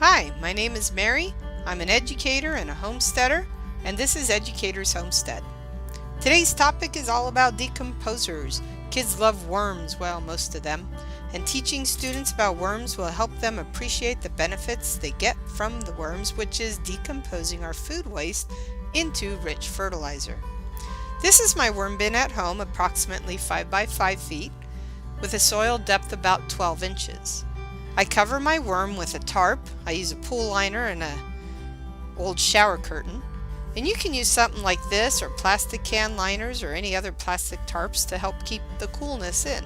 Hi, my name is Mary. I'm an educator and a homesteader, and this is Educator's Homestead. Today's topic is all about decomposers. Kids love worms, well, most of them, and teaching students about worms will help them appreciate the benefits they get from the worms, which is decomposing our food waste into rich fertilizer. This is my worm bin at home, approximately 5 by 5 feet, with a soil depth about 12 inches. I cover my worm with a tarp. I use a pool liner and an old shower curtain. And you can use something like this or plastic can liners or any other plastic tarps to help keep the coolness in.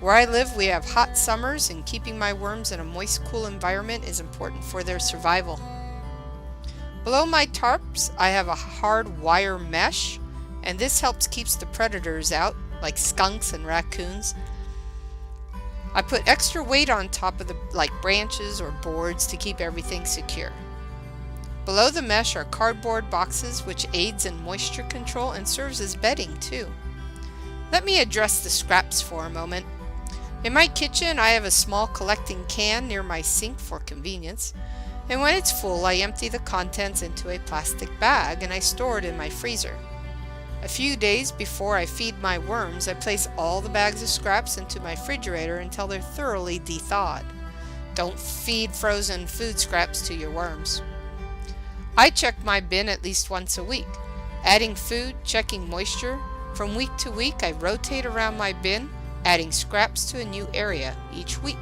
Where I live, we have hot summers, and keeping my worms in a moist, cool environment is important for their survival. Below my tarps, I have a hard wire mesh, and this helps keep the predators out, like skunks and raccoons. I put extra weight on top of the branches or boards to keep everything secure. Below the mesh are cardboard boxes, which aids in moisture control and serves as bedding too. Let me address the scraps for a moment. In my kitchen, I have a small collecting can near my sink for convenience, and when it's full, I empty the contents into a plastic bag and I store it in my freezer. A few days before I feed my worms, I place all the bags of scraps into my refrigerator until they're thoroughly de-thawed. Don't feed frozen food scraps to your worms. I check my bin at least once a week, adding food, checking moisture. From week to week, I rotate around my bin, adding scraps to a new area each week.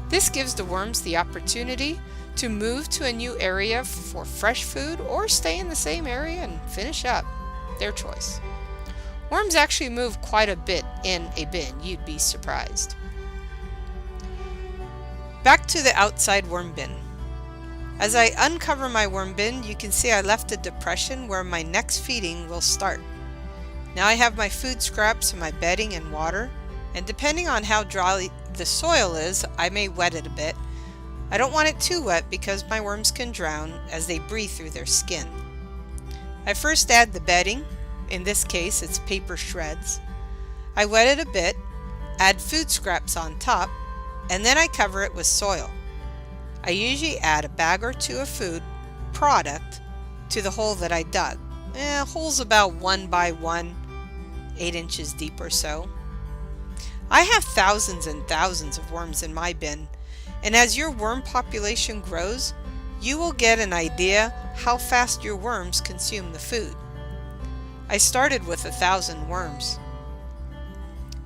This gives the worms the opportunity to move to a new area for fresh food or stay in the same area and finish up. Their choice. Worms actually move quite a bit in a bin, you'd be surprised. Back to the outside worm bin. As I uncover my worm bin, you can see I left a depression where my next feeding will start. Now I have my food scraps and my bedding and water, and depending on how dry the soil is, I may wet it a bit. I don't want it too wet because my worms can drown as they breathe through their skin. I first add the bedding, in this case it's paper shreds. I wet it a bit, add food scraps on top, and then I cover it with soil. I usually add a bag or two of food product to the hole that I dug. Hole's about 1 by 1, 8 inches deep or so. I have thousands and thousands of worms in my bin, and as your worm population grows, you will get an idea how fast your worms consume the food. I started with 1,000 worms.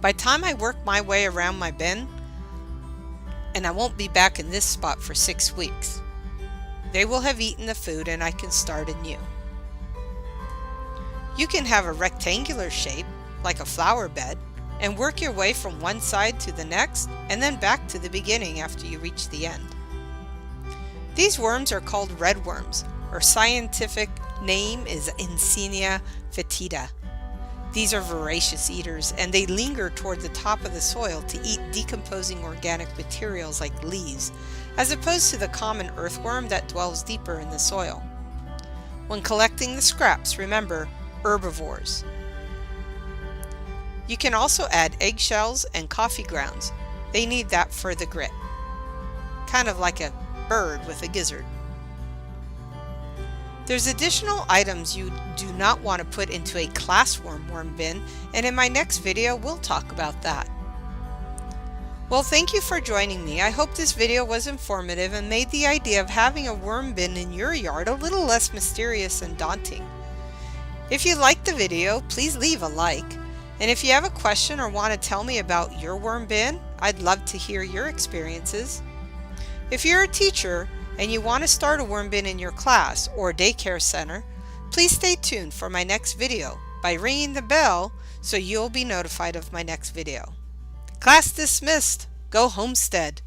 By the time I work my way around my bin, and I won't be back in this spot for 6 weeks, they will have eaten the food and I can start anew. You can have a rectangular shape, like a flower bed, and work your way from one side to the next and then back to the beginning after you reach the end. These worms are called red worms. Our scientific name is Encenia fetida. These are voracious eaters, and they linger toward the top of the soil to eat decomposing organic materials like leaves, as opposed to the common earthworm that dwells deeper in the soil. When collecting the scraps, remember, herbivores. You can also add eggshells and coffee grounds. They need that for the grit. Kind of like a bird with a gizzard. There's additional items you do not want to put into a classworm worm bin, and in my next video we'll talk about that. Well, thank you for joining me. I hope this video was informative and made the idea of having a worm bin in your yard a little less mysterious and daunting. If you liked the video, please leave a like, and if you have a question or want to tell me about your worm bin, I'd love to hear your experiences. If you're a teacher and you want to start a worm bin in your class or daycare center, please stay tuned for my next video by ringing the bell so you'll be notified of my next video. Class dismissed. Go Homestead.